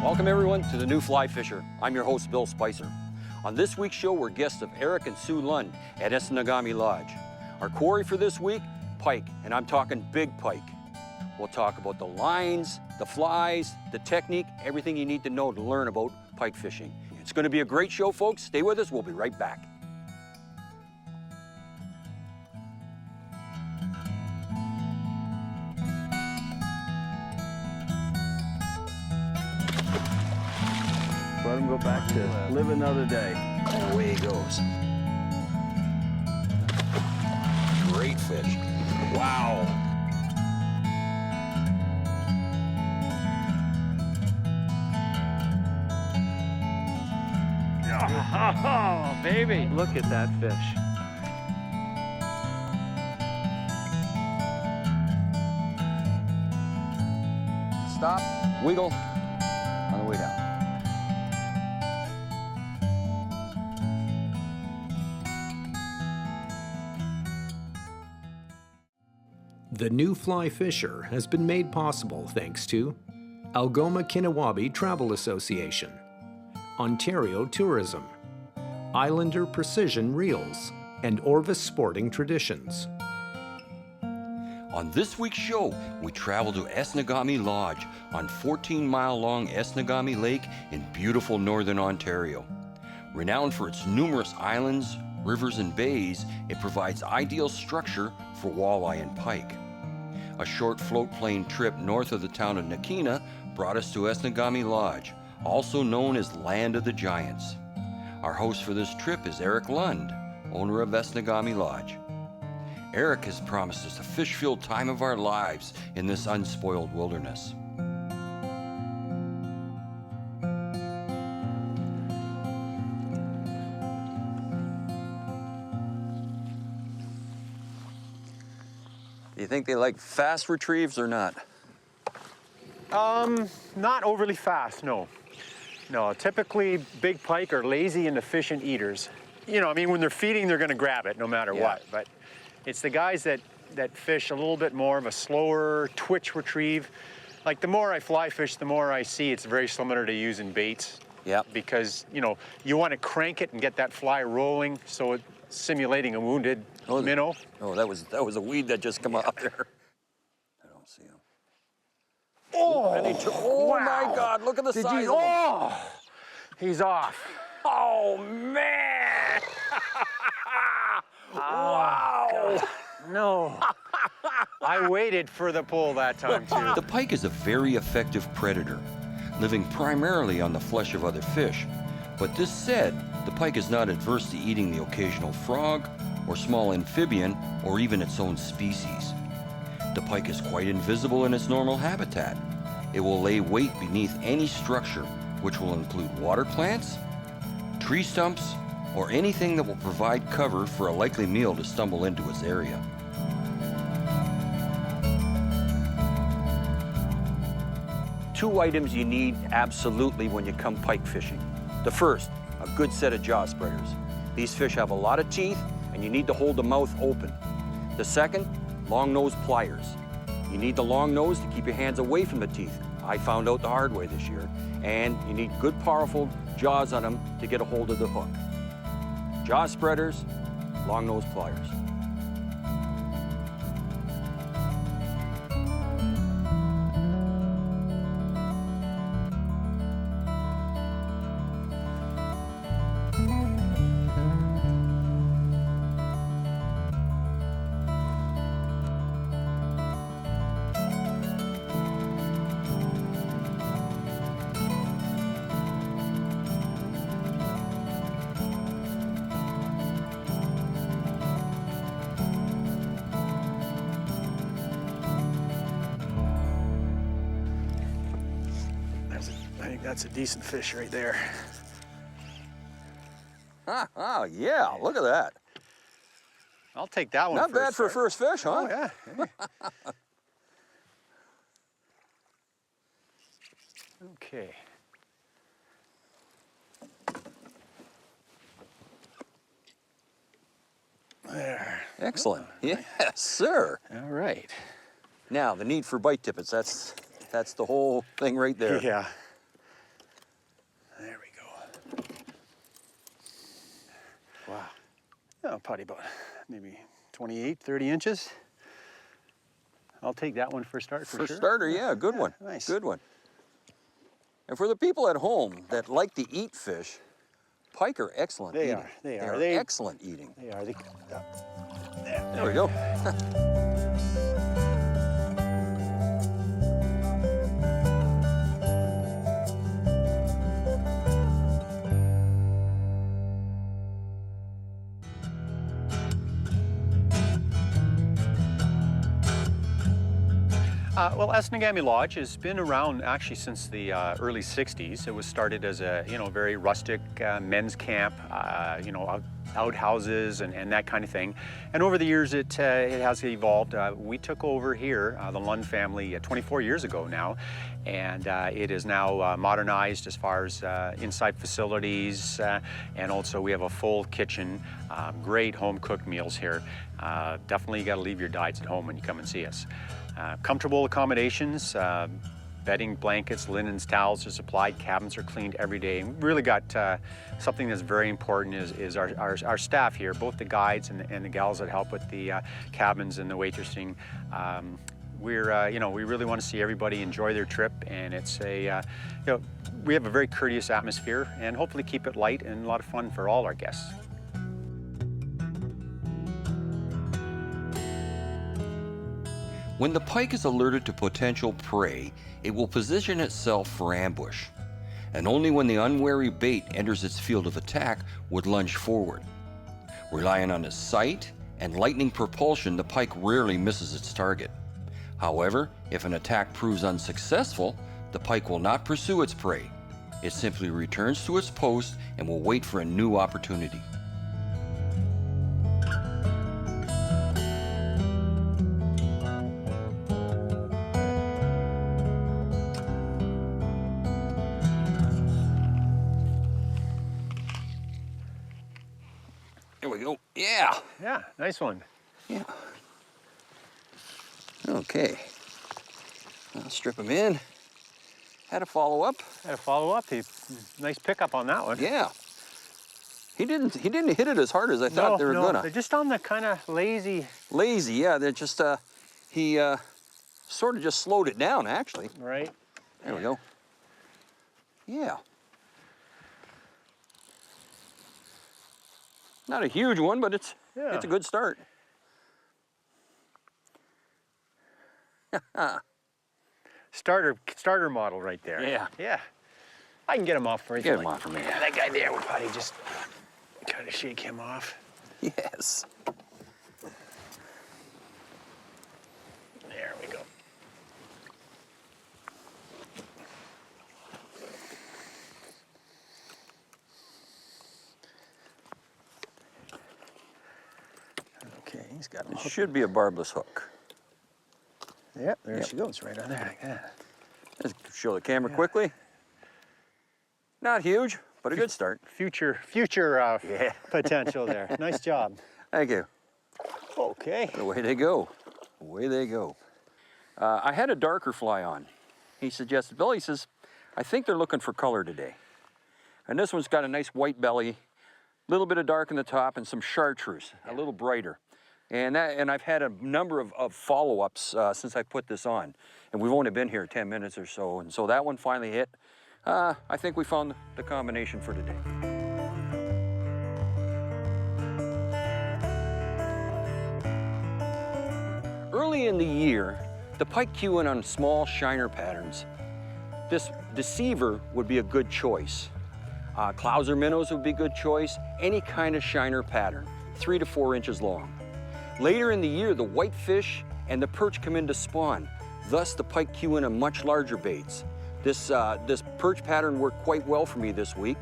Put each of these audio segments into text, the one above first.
Welcome everyone to the New Fly Fisher. I'm your host, Bill Spicer. On this week's show, we're guests of Eric and Sue Lund at Esnagami Lodge. Our quarry for this week, pike, and I'm talking big pike. We'll talk about the lines, the flies, the technique, everything you need to know to learn about pike fishing. It's going to be a great show, folks. Stay with us. We'll be right back. Let him go back to live another day. And away he goes. Great fish. Wow. Oh, baby. Look at that fish. Stop, wiggle, on the way down. The New Fly Fisher has been made possible thanks to Algoma Kinawabi Travel Association, Ontario Tourism, Islander Precision Reels, and Orvis Sporting Traditions. On this week's show, we travel to Esnagami Lodge on 14-mile-long Esnagami Lake in beautiful northern Ontario. Renowned for its numerous islands, rivers, and bays, it provides ideal structure for walleye and pike. A short float plane trip north of the town of Nakina brought us to Esnagami Lodge, also known as Land of the Giants. Our host for this trip is Eric Lund, owner of Esnagami Lodge. Eric has promised us a fish-filled time of our lives in this unspoiled wilderness. Do you think they like fast retrieves or not? Not overly fast, no. No, typically big pike are lazy and efficient eaters. You know, I mean, when they're feeding, they're gonna grab it no matter what, but it's the guys that fish a little bit more of a slower twitch retrieve. Like the more I fly fish, the more I see it's very similar to using baits. Yeah. Because, you know, you wanna crank it and get that fly rolling so it's simulating a wounded minnow. Oh, that was a weed that just come out there. I don't see him. Oh, Oh wow. My God, look at the size of him. Oh, he's off. Oh, man. Wow. God. No. I waited for the pull that time, too. The pike is a very effective predator, living primarily on the flesh of other fish. But this said, the pike is not adverse to eating the occasional frog or small amphibian or even its own species. The pike is quite invisible in its normal habitat. It will lay weight beneath any structure, which will include water plants, tree stumps, or anything that will provide cover for a likely meal to stumble into its area. Two items you need absolutely when you come pike fishing. The first, a good set of jaw spreaders. These fish have a lot of teeth and you need to hold the mouth open. The second, long nose pliers. You need the long nose to keep your hands away from the teeth. I found out the hard way this year. And you need good, powerful jaws on them to get a hold of the hook. Jaw spreaders, long nose pliers. I think that's a decent fish right there. Oh, yeah, look at that. I'll take that one. Not bad for a first fish, huh? Oh, yeah. Okay. There. Excellent. Yes, sir. All right. Now, the need for bite tippets, that's the whole thing right there. Yeah. Wow. Yeah, probably about maybe 28, 30 inches. I'll take that one for a start for For sure. starter, yeah, good Yeah, one. nice. Good one. And for the people at home that like to eat fish, pike are excellent They eating. are, they They are. are They- excellent eating. They are. There we go. Well, Esnagami Lodge has been around actually since the early 60s. It was started as a, very rustic men's camp, outhouses and that kind of thing. And over the years, it has evolved. We took over here, the Lund family, 24 years ago now, and it is now modernized as far as inside facilities, and also we have a full kitchen, great home-cooked meals here. Definitely got to leave your diets at home when you come and see us. Comfortable accommodations, bedding, blankets, linens, towels are supplied, cabins are cleaned every day. And we really got something that's very important is our staff here, both the guides and the gals that help with the cabins and the waitressing. We really want to see everybody enjoy their trip, and it's we have a very courteous atmosphere, and hopefully keep it light and a lot of fun for all our guests. When the pike is alerted to potential prey, it will position itself for ambush. And only when the unwary bait enters its field of attack would lunge forward. Relying on its sight and lightning propulsion, the pike rarely misses its target. However, if an attack proves unsuccessful, the pike will not pursue its prey. It simply returns to its post and will wait for a new opportunity. There we go. Yeah. Yeah, nice one. Yeah. Okay. I'll strip him in. Had a follow up. Had a follow up. Nice pickup on that one. Yeah. He didn't hit it as hard as I thought they were gonna. They're just on the kind of lazy. Lazy, yeah. They're just he sort of just slowed it down actually. Right. There we go. Yeah. Not a huge one, but it's a good start. Starter model right there. Yeah. Yeah. I can get him off for you. Get him off for me. Yeah, that guy there will probably just kind of shake him off. Yes. There we go. Okay, he's got him. It should be a barbless hook. Yep, there she goes, right on there like that. Let's show the camera quickly. Not huge, but a good start. Future potential there. Nice job. Thank you. Okay. Away they go. Away they go. I had a darker fly on. He suggested, Bill, he says, I think they're looking for color today. And this one's got a nice white belly, a little bit of dark in the top, and some chartreuse, a little brighter. And I've had a number of follow-ups since I put this on. And we've only been here 10 minutes or so. And so that one finally hit. I think we found the combination for today. Early in the year, the pike cue in on small shiner patterns. This deceiver would be a good choice. Clouser minnows would be a good choice. Any kind of shiner pattern, 3 to 4 inches long. Later in the year, the whitefish and the perch come in to spawn. Thus, the pike cue in on much larger baits. This perch pattern worked quite well for me this week,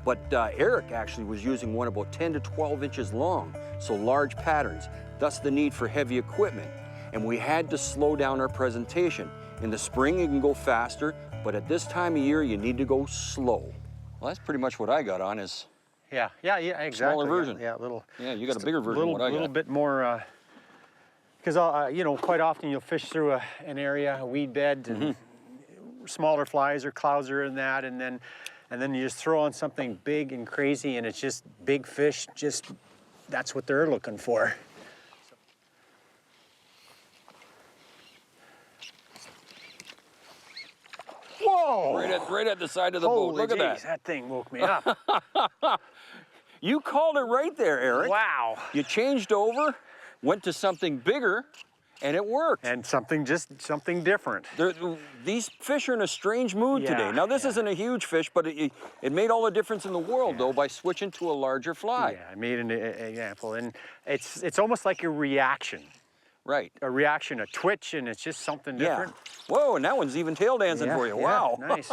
but Eric actually was using one about 10 to 12 inches long, so large patterns, thus the need for heavy equipment. And we had to slow down our presentation. In the spring, you can go faster, but at this time of year, you need to go slow. Well, that's pretty much what I got on is Yeah, exactly. Smaller version. Yeah, little. Yeah, you got a bigger version than what I got. A little bit more, because quite often you'll fish through an area, a weed bed, and smaller flies or clouser and that, and then and then you just throw on something big and crazy, and it's just big fish, just that's what they're looking for. Whoa! Right at the side of the boat. Look at that. That thing woke me up. You called it right there, Eric. Wow. You changed over, went to something bigger, and it worked. And something different. These fish are in a strange mood today. Now, this isn't a huge fish, but it made all the difference in the world, though, by switching to a larger fly. Yeah, I made an example, and it's almost like a reaction. Right. A reaction, a twitch, and it's just something different. Whoa, and that one's even tail dancing for you. Wow. Nice.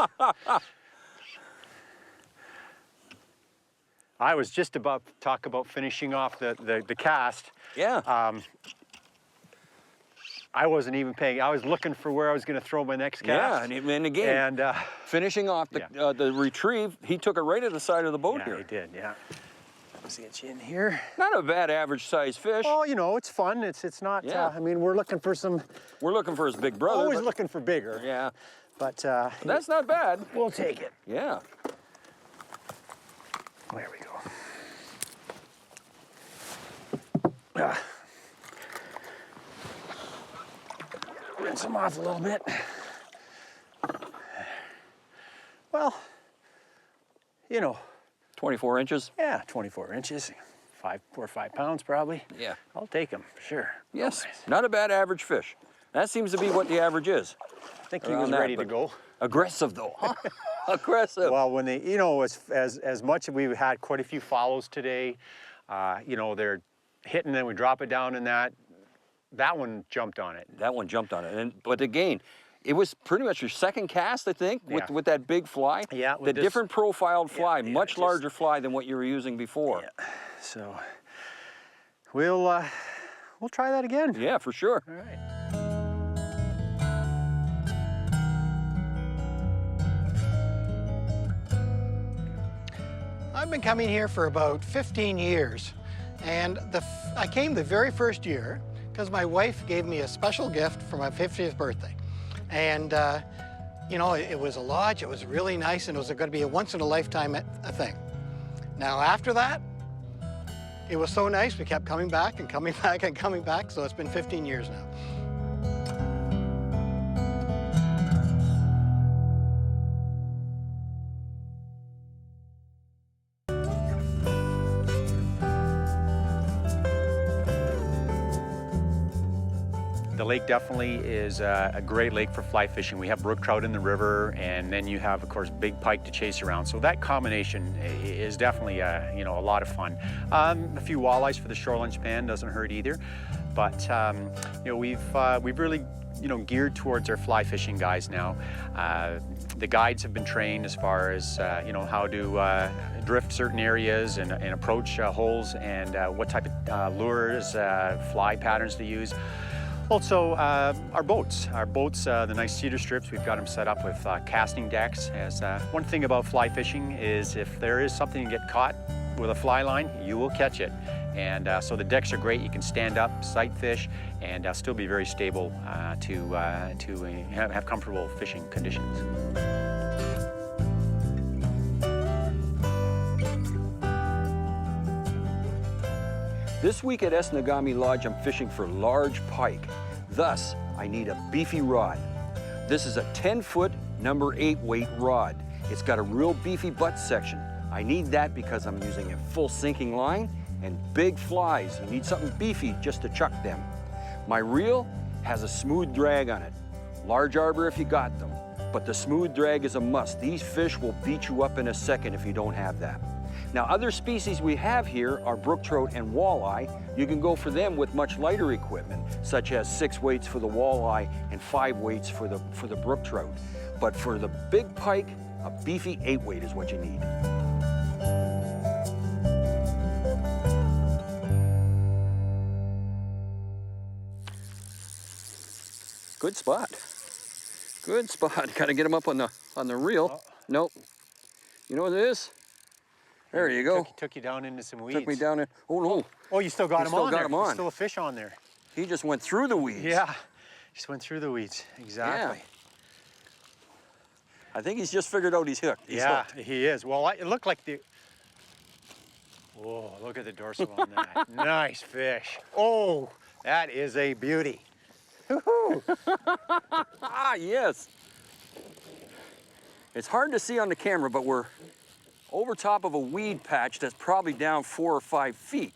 I was just about to talk about finishing off the cast. Yeah. I wasn't even paying. I was looking for where I was going to throw my next cast. Yeah, and again, finishing off the retrieve, he took it right at the side of the boat here. Yeah, he did, yeah. Let's get you in here. Not a bad average size fish. Oh, you know, it's fun. It's not, I mean, we're looking for some... We're looking for his big brother. Always looking for bigger. Yeah. But... that's not bad. We'll take it. Yeah. There we go. Rinse them off a little bit. Well, you know. 24 inches? Yeah, 24 inches. 4 or 5 pounds probably. Yeah. I'll take them, sure. Yes, Nice. not a bad average fish. That seems to be what the average is. I think he was ready to go. Aggressive though, huh? Aggressive. Well, when they, you know, as much as we've had quite a few follows today, you know, they're hitting and we drop it down in that one jumped on it. That one jumped on it. But again, it was pretty much your second cast, I think, with that big fly. Yeah. The different profiled fly, much just larger fly than what you were using before. Yeah. So we'll try that again. Yeah, for sure. All right. I've been coming here for about 15 years, and I came the very first year because my wife gave me a special gift for my 50th birthday. And, you know, it was a lodge, it was really nice, and it was going to be a once-in-a-lifetime thing. Now, after that, it was so nice, we kept coming back and coming back and coming back, so it's been 15 years now. The lake definitely is a great lake for fly fishing. We have brook trout in the river, and then you have, of course, big pike to chase around. So that combination is definitely, you know, a lot of fun. A few walleyes for the shoreline span doesn't hurt either. But you know, we've really, you know, geared towards our fly fishing guys now. The guides have been trained as far as you know, how to drift certain areas and approach holes, and what type of lures, fly patterns to use. Also, our boats, the nice cedar strips, we've got them set up with casting decks. As one thing about fly fishing is if there is something you get caught with a fly line, you will catch it. And so the decks are great. You can stand up, sight fish, and still be very stable to have comfortable fishing conditions. This week at Esnagami Lodge, I'm fishing for large pike. Thus, I need a beefy rod. This is a 10-foot, number 8 weight rod. It's got a real beefy butt section. I need that because I'm using a full sinking line and big flies. You need something beefy just to chuck them. My reel has a smooth drag on it. Large arbor if you got them, but the smooth drag is a must. These fish will beat you up in a second if you don't have that. Now, other species we have here are brook trout and walleye. You can go for them with much lighter equipment, such as 6 weights for the walleye and 5 weights for the brook trout. But for the big pike, a beefy 8 weight is what you need. Good spot. Good spot. Gotta get them up on the reel. Nope. You know what it is? There you go. Took you down into some weeds. Took me down in. Oh no. Oh, you still got him on there. Him on. There's still a fish on there. He just went through the weeds. Yeah, just went through the weeds. Exactly. I think he's just figured out he's hooked. He's Yeah, hooked. he is. Well, it looked like the... Whoa, look at the dorsal on that. Nice fish. Oh, that is a beauty. Ah, yes. It's hard to see on the camera, but we're over top of a weed patch that's probably down 4 or 5 feet.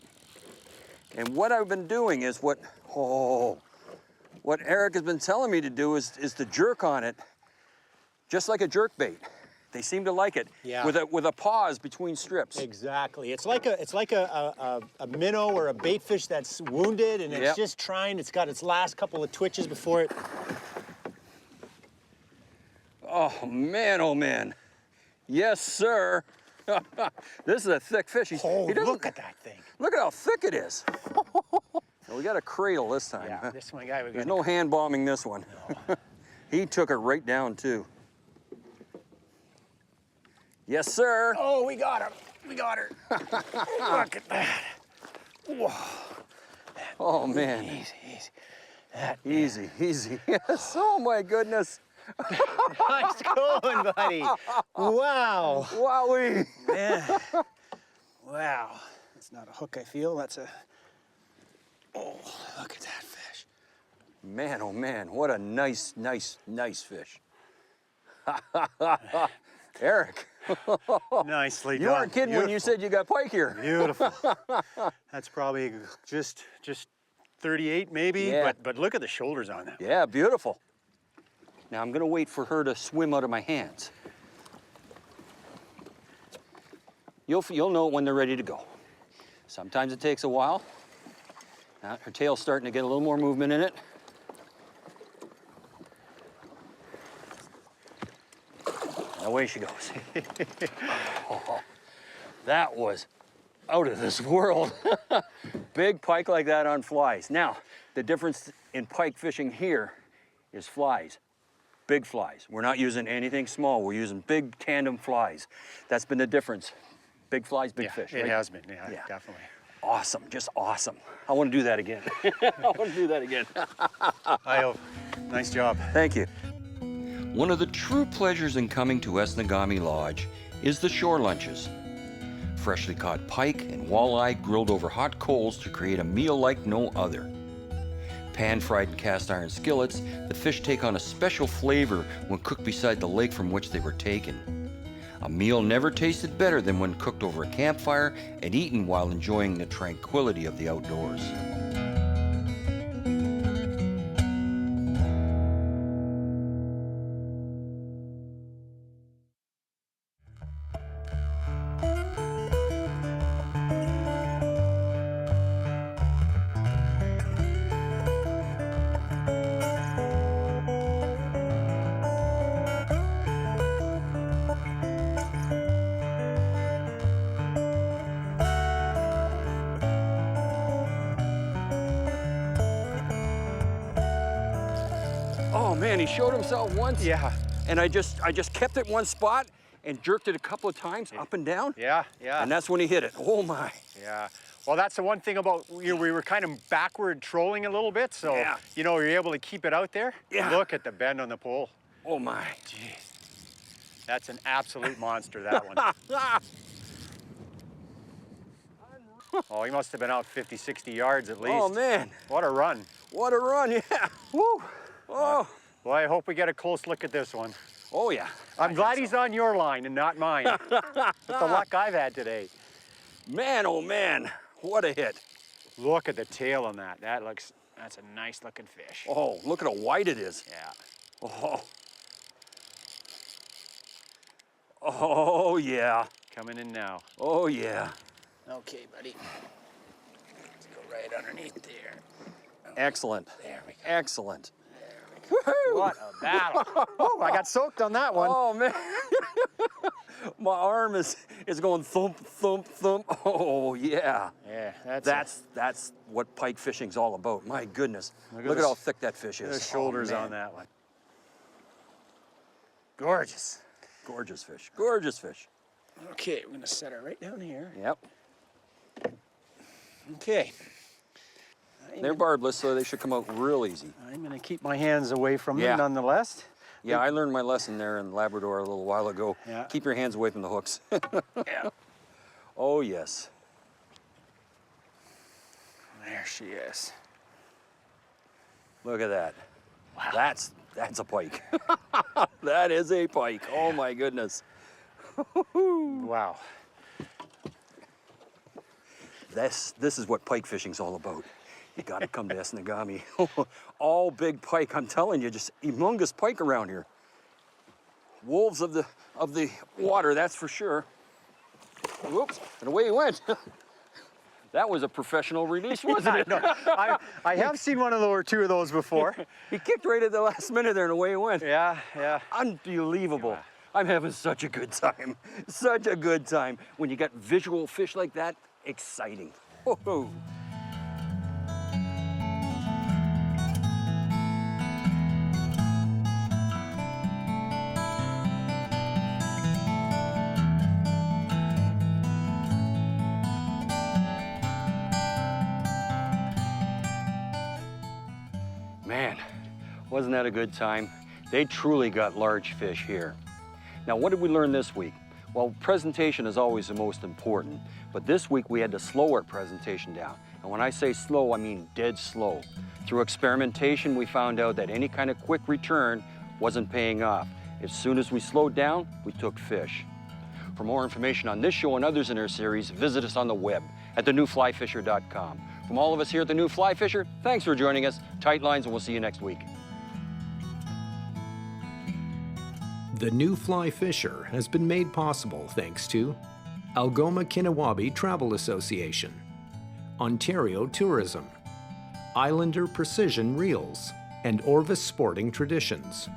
And what I've been doing is what Eric has been telling me to do is to jerk on it, just like a jerk bait. They seem to like it. Yeah. With a pause between strips. Exactly. It's like a minnow or a bait fish that's wounded and it's Yep. just trying. It's got its last couple of twitches before it. Oh man. Yes, sir. This is a thick fish. Oh, he doesn't- look at that thing. Look at how thick it is. We got a cradle this time. Yeah, this one guy. There's no hand bombing this one. No. He took it right down too. Yes, sir. Oh, we got him. We got her. Look at that. Whoa. Oh man. Easy. Easy. Yes. Oh my goodness. Nice going, buddy. Wow. Wowee. Yeah. Wow. That's not a hook, I feel. That's a... Oh, look at that fish. Man, oh man, what a nice fish. Eric, Nicely you done. weren't kidding when you said you got pike here. Beautiful. That's probably just 38 maybe, Yeah. but look at the shoulders on that. Yeah, beautiful. Now I'm gonna wait for her to swim out of my hands. You'll know it when they're ready to go. Sometimes it takes a while. Now, her tail's starting to get a little more movement in it. And away she goes. Oh, that was out of this world. Big pike like that on flies. Now, the difference in pike fishing here is flies. Big flies. We're not using anything small. We're using big tandem flies. That's been the difference. Big flies, big fish. It right? has been, yeah, Yeah. definitely. Awesome, just awesome. I want to do that again. I want to do that again. I hope. Nice job. Thank you. One of the true pleasures in coming to Esnagami Lodge is the shore lunches. Freshly caught pike and walleye grilled over hot coals to create a meal like no other. Pan-fried in cast iron skillets, the fish take on a special flavor when cooked beside the lake from which they were taken. A meal never tasted better than when cooked over a campfire and eaten while enjoying the tranquility of the outdoors. Oh man, he showed himself once. Yeah. And I just kept it one spot and jerked it a couple of times up and down. Yeah. And that's when he hit it. Oh my. Yeah. Well, that's the one thing about, we were kind of backward trolling a little bit, so, Yeah. you're able to keep it out there. Yeah. Look at the bend on the pole. Oh my. Jeez. That's an absolute monster, that one. Oh, he must have been out 50, 60 yards at least. Oh man. What a run. What a run, yeah. Woo. Oh. Well, I hope we get a close look at this one. Oh yeah. I'm glad he's on your line and not mine. With the luck I've had today. Man, oh man. What a hit. Look at the tail on that. That's a nice looking fish. Oh, look at how white it is. Yeah. Oh. Oh yeah. Coming in now. Oh yeah. Okay, buddy. Let's go right underneath there. Excellent. There we go. Excellent. Woohoo! What a battle. Oh, I got soaked on that one. Oh man. My arm is going thump, thump, thump. Oh yeah. Yeah, That's what pike fishing's all about. My goodness. Look at this- how thick that fish is. the shoulders Oh, man. on that one. Gorgeous. Gorgeous fish. Gorgeous fish. Okay, we're gonna set her right down here. Yep. Okay. They're barbless, so they should come out real easy. I'm gonna keep my hands away from Yeah. them nonetheless. Yeah, I learned my lesson there in Labrador a little while ago. Yeah. Keep your hands away from the hooks. Yeah. Oh, yes. There she is. Look at that. Wow. That's a pike. That is a pike. Oh, my goodness. Wow. This is what pike fishing's all about. You gotta come to Esnagami. All big pike, I'm telling you, just humongous pike around here. Wolves of the water, that's for sure. Whoops, and away he went. That was a professional release, wasn't it? No, I have seen one of those or two of those before. He kicked right at the last minute there and away he went. Yeah, yeah. Unbelievable. Yeah. I'm having such a good time. Such a good time. When you got visual fish like that, exciting. Whoa. Man, wasn't that a good time? They truly got large fish here. Now, what did we learn this week? Well, presentation is always the most important, but this week we had to slow our presentation down. And when I say slow, I mean dead slow. Through experimentation, we found out that any kind of quick return wasn't paying off. As soon as we slowed down, we took fish. For more information on this show and others in our series, visit us on the web at thenewflyfisher.com. From all of us here at The New Fly Fisher, thanks for joining us. Tight lines, and we'll see you next week. The New Fly Fisher has been made possible thanks to Algoma Kinawabi Travel Association, Ontario Tourism, Islander Precision Reels, and Orvis Sporting Traditions.